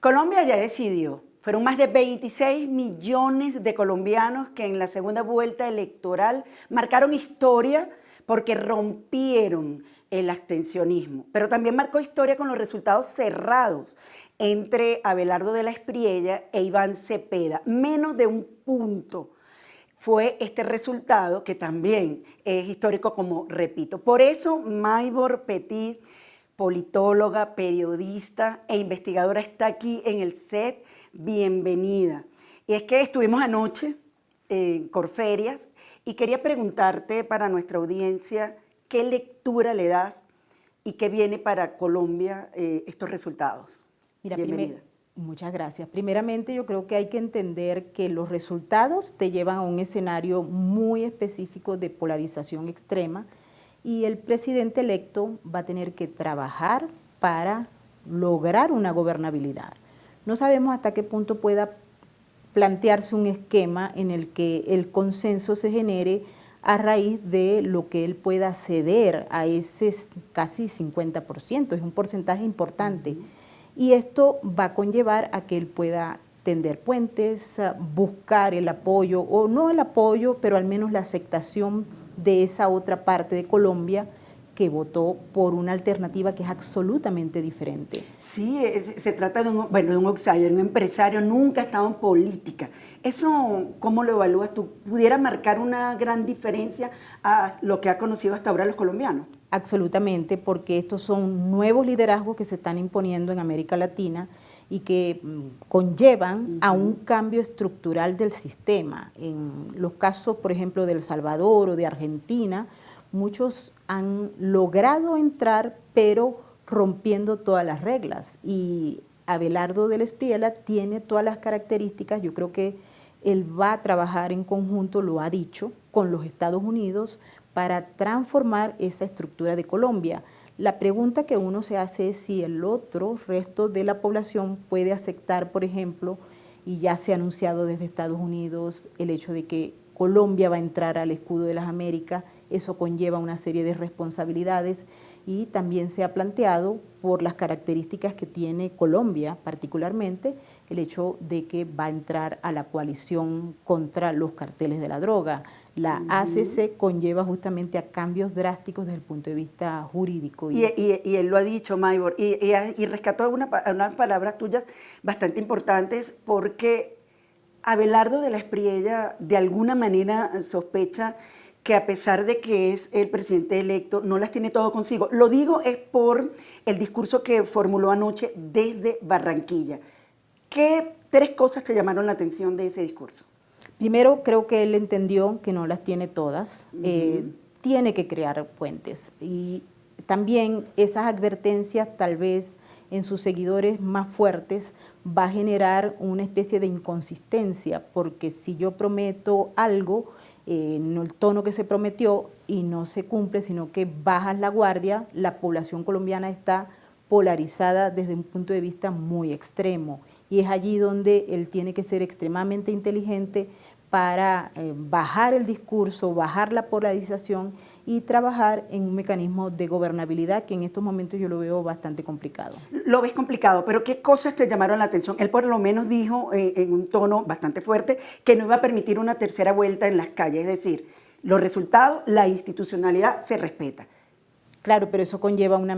Colombia ya decidió. Fueron más de 26 millones de colombianos que en la segunda vuelta electoral marcaron historia porque rompieron el abstencionismo, pero también marcó historia con los resultados cerrados entre Abelardo de la Espriella e Iván Cepeda. Menos de un punto fue este resultado que también es histórico, como repito. Por eso Maybor Petit, politóloga, periodista e investigadora, está aquí en el set. Bienvenida. Y es que estuvimos anoche en Corferias y quería preguntarte para nuestra audiencia qué lectura le das y qué viene para Colombia estos resultados. Mira, Bienvenida. Muchas gracias. Primeramente, yo creo que hay que entender que los resultados te llevan a un escenario muy específico de polarización extrema y el presidente electo va a tener que trabajar para lograr una gobernabilidad. No sabemos hasta qué punto pueda plantearse un esquema en el que el consenso se genere a raíz de lo que él pueda ceder a ese casi 50%, es un porcentaje importante. Y esto va a conllevar a que él pueda tender puentes, buscar el apoyo, o no el apoyo, pero al menos la aceptación de esa otra parte de Colombia que votó por una alternativa que es absolutamente diferente. Sí, se trata de un outsider, un empresario, nunca ha estado en política. ¿Eso cómo lo evalúas tú? ¿Pudiera marcar una gran diferencia a lo que ha conocido hasta ahora los colombianos? Absolutamente, porque estos son nuevos liderazgos que se están imponiendo en América Latina y que conllevan a un cambio estructural del sistema. En los casos, por ejemplo, de El Salvador o de Argentina, muchos han logrado entrar, pero rompiendo todas las reglas. Y Abelardo de la Espriella tiene todas las características. Yo creo que él va a trabajar en conjunto, lo ha dicho, con los Estados Unidos para transformar esa estructura de Colombia. La pregunta que uno se hace es si el otro resto de la población puede aceptar, por ejemplo, y ya se ha anunciado desde Estados Unidos el hecho de que Colombia va a entrar al escudo de las Américas. Eso conlleva una serie de responsabilidades y también se ha planteado por las características que tiene Colombia, particularmente el hecho de que va a entrar a la coalición contra los carteles de la droga. La ACC conlleva justamente a cambios drásticos desde el punto de vista jurídico. Y él lo ha dicho, Maybor, y rescató unas palabras tuyas bastante importantes, porque Abelardo de la Espriella de alguna manera sospecha que a pesar de que es el presidente electo, no las tiene todo consigo. Lo digo es por el discurso que formuló anoche desde Barranquilla. ¿Qué tres cosas te llamaron la atención de ese discurso? Primero, creo que él entendió que no las tiene todas, tiene que crear puentes. Y también esas advertencias, tal vez en sus seguidores más fuertes, va a generar una especie de inconsistencia, porque si yo prometo algo, no el tono que se prometió y no se cumple, sino que bajas la guardia, la población colombiana está polarizada desde un punto de vista muy extremo. Y es allí donde él tiene que ser extremadamente inteligente para bajar el discurso, bajar la polarización y trabajar en un mecanismo de gobernabilidad que en estos momentos yo lo veo bastante complicado. Lo ves complicado, pero ¿qué cosas te llamaron la atención? Él por lo menos dijo en un tono bastante fuerte que no iba a permitir una tercera vuelta en las calles, es decir, los resultados, la institucionalidad se respeta. Claro, pero eso conlleva una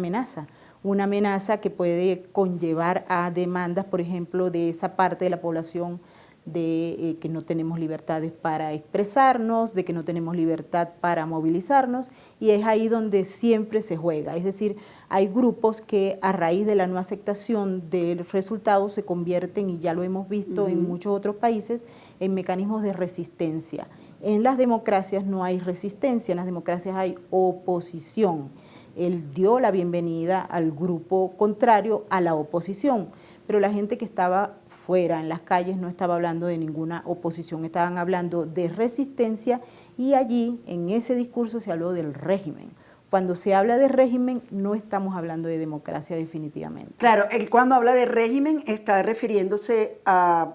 amenaza que puede conllevar a demandas, por ejemplo, de esa parte de la población de que no tenemos libertades para expresarnos, de que no tenemos libertad para movilizarnos, y es ahí donde siempre se juega. Es decir, hay grupos que a raíz de la no aceptación del resultado se convierten, y ya lo hemos visto en muchos otros países, en mecanismos de resistencia. En las democracias no hay resistencia, en las democracias hay oposición. Él dio la bienvenida al grupo contrario a la oposición, pero la gente que estaba fuera en las calles no estaba hablando de ninguna oposición, estaban hablando de resistencia, y allí en ese discurso se habló del régimen. Cuando se habla de régimen no estamos hablando de democracia definitivamente. Claro, él cuando habla de régimen está refiriéndose a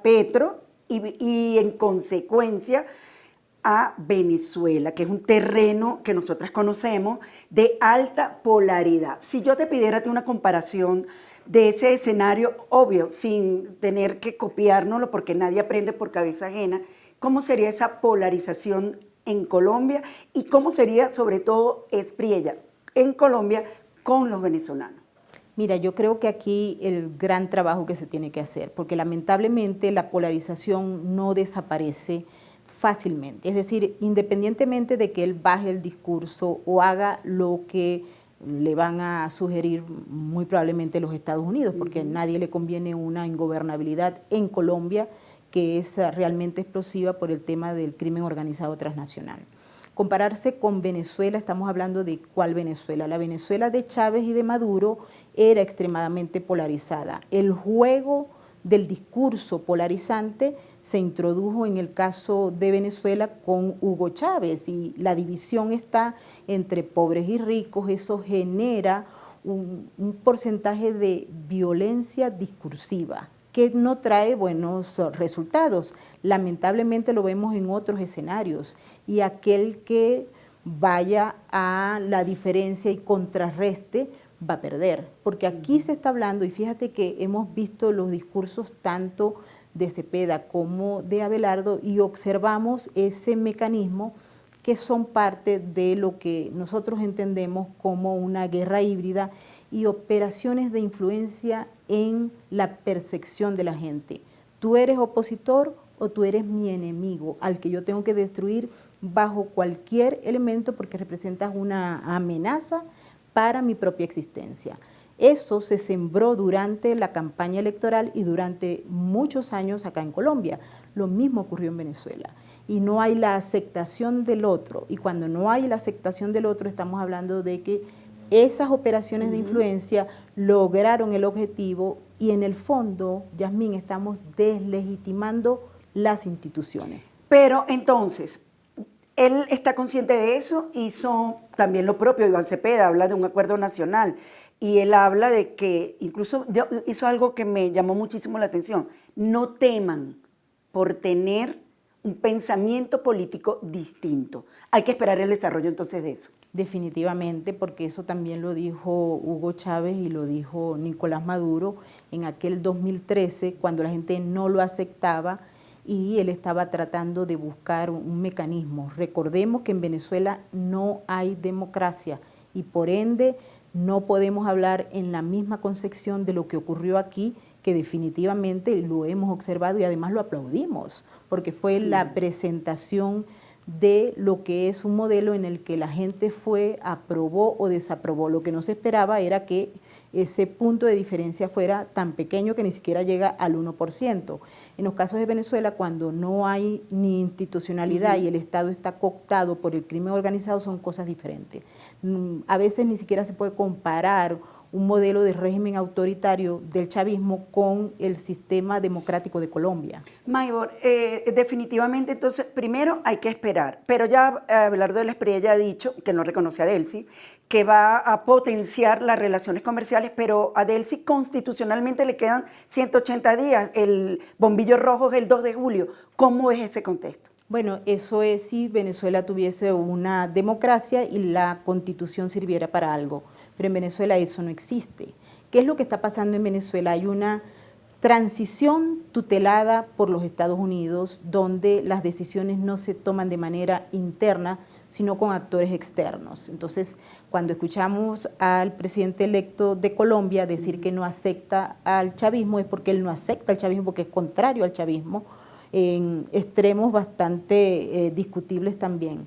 Petro y en consecuencia a Venezuela, que es un terreno que nosotras conocemos de alta polaridad. Si yo te pidiera una comparación de ese escenario, obvio, sin tener que copiárnoslo porque nadie aprende por cabeza ajena, ¿cómo sería esa polarización en Colombia y cómo sería sobre todo Espriella en Colombia con los venezolanos? Mira, yo creo que aquí el gran trabajo que se tiene que hacer, porque lamentablemente la polarización no desaparece fácilmente. Es decir, independientemente de que él baje el discurso o haga lo que le van a sugerir muy probablemente los Estados Unidos, porque a nadie le conviene una ingobernabilidad en Colombia que es realmente explosiva por el tema del crimen organizado transnacional. Compararse con Venezuela, estamos hablando de ¿cuál Venezuela? La Venezuela de Chávez y de Maduro era extremadamente polarizada. El juego del discurso polarizante se introdujo en el caso de Venezuela con Hugo Chávez y la división está entre pobres y ricos. Eso genera un porcentaje de violencia discursiva que no trae buenos resultados. Lamentablemente lo vemos en otros escenarios y aquel que vaya a la diferencia y contrarreste va a perder, porque aquí se está hablando, y fíjate que hemos visto los discursos tanto de Cepeda como de Abelardo y observamos ese mecanismo que son parte de lo que nosotros entendemos como una guerra híbrida y operaciones de influencia en la percepción de la gente. Tú eres opositor o tú eres mi enemigo, al que yo tengo que destruir bajo cualquier elemento porque representas una amenaza para mi propia existencia. Eso se sembró durante la campaña electoral y durante muchos años acá en Colombia. Lo mismo ocurrió en Venezuela. Y no hay la aceptación del otro. Y cuando no hay la aceptación del otro, estamos hablando de que esas operaciones de influencia lograron el objetivo y en el fondo, Yasmín, estamos deslegitimando las instituciones. Pero entonces, él está consciente de eso, hizo también lo propio. Iván Cepeda habla de un acuerdo nacional y él habla de que, incluso hizo algo que me llamó muchísimo la atención, no teman por tener un pensamiento político distinto. Hay que esperar el desarrollo entonces de eso. Definitivamente, porque eso también lo dijo Hugo Chávez y lo dijo Nicolás Maduro en aquel 2013, cuando la gente no lo aceptaba y él estaba tratando de buscar un mecanismo. Recordemos que en Venezuela no hay democracia y por ende no podemos hablar en la misma concepción de lo que ocurrió aquí, que definitivamente lo hemos observado y además lo aplaudimos, porque fue la presentación de lo que es un modelo en el que la gente fue, aprobó o desaprobó. Lo que no se esperaba era que ese punto de diferencia fuera tan pequeño que ni siquiera llega al 1%. En los casos de Venezuela, cuando no hay ni institucionalidad y el Estado está cooptado por el crimen organizado, son cosas diferentes. A veces ni siquiera se puede comparar un modelo de régimen autoritario del chavismo con el sistema democrático de Colombia. Maybor, definitivamente entonces, primero hay que esperar, pero ya Abelardo de la Espriella ha dicho, que no reconoce a Delcy, que va a potenciar las relaciones comerciales, pero a Delcy constitucionalmente le quedan 180 días, el bombillo rojo es el 2 de julio. ¿Cómo es ese contexto? Bueno, eso es si Venezuela tuviese una democracia y la Constitución sirviera para algo, pero en Venezuela eso no existe. ¿Qué es lo que está pasando en Venezuela? Hay una transición tutelada por los Estados Unidos, donde las decisiones no se toman de manera interna, sino con actores externos. Entonces, cuando escuchamos al presidente electo de Colombia decir que no acepta al chavismo, es porque él no acepta al chavismo, porque es contrario al chavismo, en extremos bastante discutibles también.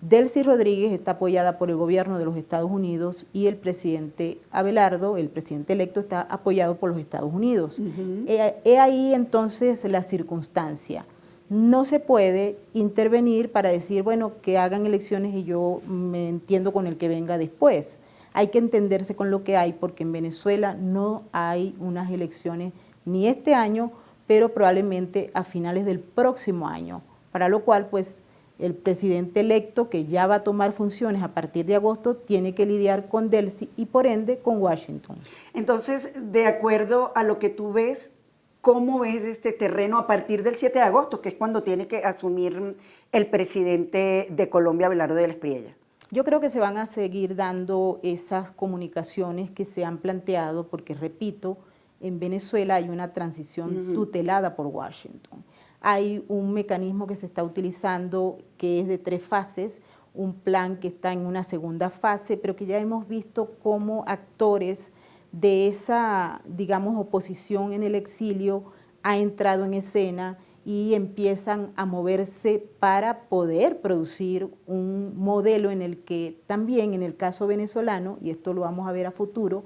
Delcy Rodríguez está apoyada por el gobierno de los Estados Unidos y el presidente Abelardo, el presidente electo, está apoyado por los Estados Unidos. He ahí entonces la circunstancia. No se puede intervenir para decir, bueno, que hagan elecciones y yo me entiendo con el que venga después. Hay que entenderse con lo que hay, porque en Venezuela no hay unas elecciones ni este año, pero probablemente a finales del próximo año, para lo cual pues el presidente electo, que ya va a tomar funciones a partir de agosto, tiene que lidiar con Delcy y por ende con Washington. Entonces, de acuerdo a lo que tú ves, ¿cómo ves este terreno a partir del 7 de agosto, que es cuando tiene que asumir el presidente de Colombia, Abelardo de la Espriella? Yo creo que se van a seguir dando esas comunicaciones que se han planteado, porque repito, en Venezuela hay una transición tutelada por Washington. Hay un mecanismo que se está utilizando que es de 3 fases, un plan que está en una segunda fase, pero que ya hemos visto cómo actores de esa, digamos, oposición en el exilio ha entrado en escena y empiezan a moverse para poder producir un modelo en el que también en el caso venezolano, y esto lo vamos a ver a futuro,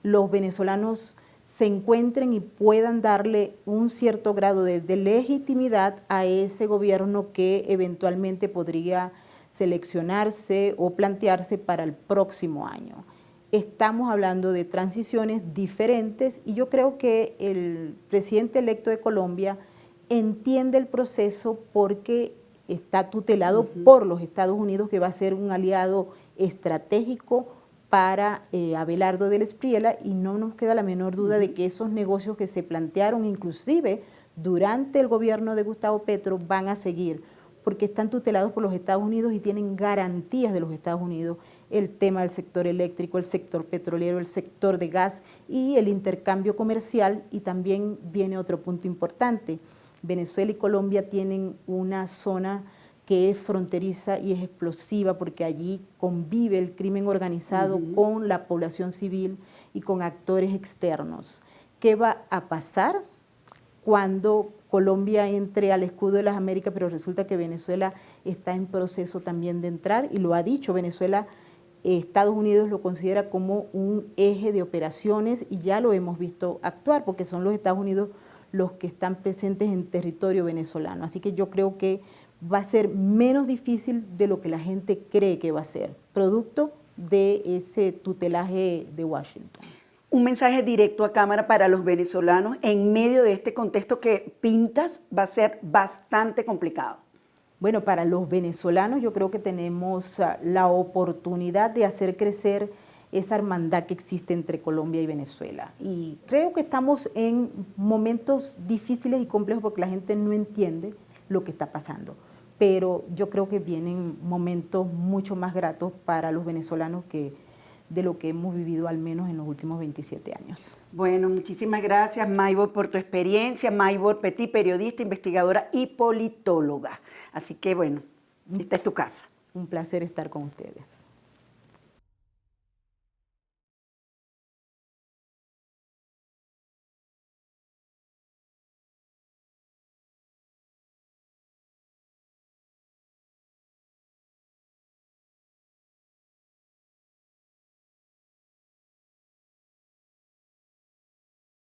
los venezolanos se encuentren y puedan darle un cierto grado de legitimidad a ese gobierno que eventualmente podría seleccionarse o plantearse para el próximo año. Estamos hablando de transiciones diferentes y yo creo que el presidente electo de Colombia entiende el proceso porque está tutelado por los Estados Unidos, que va a ser un aliado estratégico para Abelardo del Espriella, y no nos queda la menor duda de que esos negocios que se plantearon inclusive durante el gobierno de Gustavo Petro van a seguir, porque están tutelados por los Estados Unidos y tienen garantías de los Estados Unidos, el tema del sector eléctrico, el sector petrolero, el sector de gas y el intercambio comercial. Y también viene otro punto importante. Venezuela y Colombia tienen una zona que es fronteriza y es explosiva porque allí convive el crimen organizado con la población civil y con actores externos. ¿Qué va a pasar cuando Colombia entre al escudo de las Américas, pero resulta que Venezuela está en proceso también de entrar? Y lo ha dicho Venezuela, Estados Unidos lo considera como un eje de operaciones y ya lo hemos visto actuar porque son los Estados Unidos los que están presentes en territorio venezolano. Así que yo creo que va a ser menos difícil de lo que la gente cree que va a ser, producto de ese tutelaje de Washington. Un mensaje directo a cámara para los venezolanos en medio de este contexto que pintas va a ser bastante complicado. Bueno, para los venezolanos yo creo que tenemos la oportunidad de hacer crecer esa hermandad que existe entre Colombia y Venezuela. Y creo que estamos en momentos difíciles y complejos porque la gente no entiende lo que está pasando. Pero yo creo que vienen momentos mucho más gratos para los venezolanos que de lo que hemos vivido al menos en los últimos 27 años. Bueno, muchísimas gracias, Maybor, por tu experiencia. Maybor Petit, periodista, investigadora y politóloga. Así que, bueno, esta es tu casa. Un placer estar con ustedes.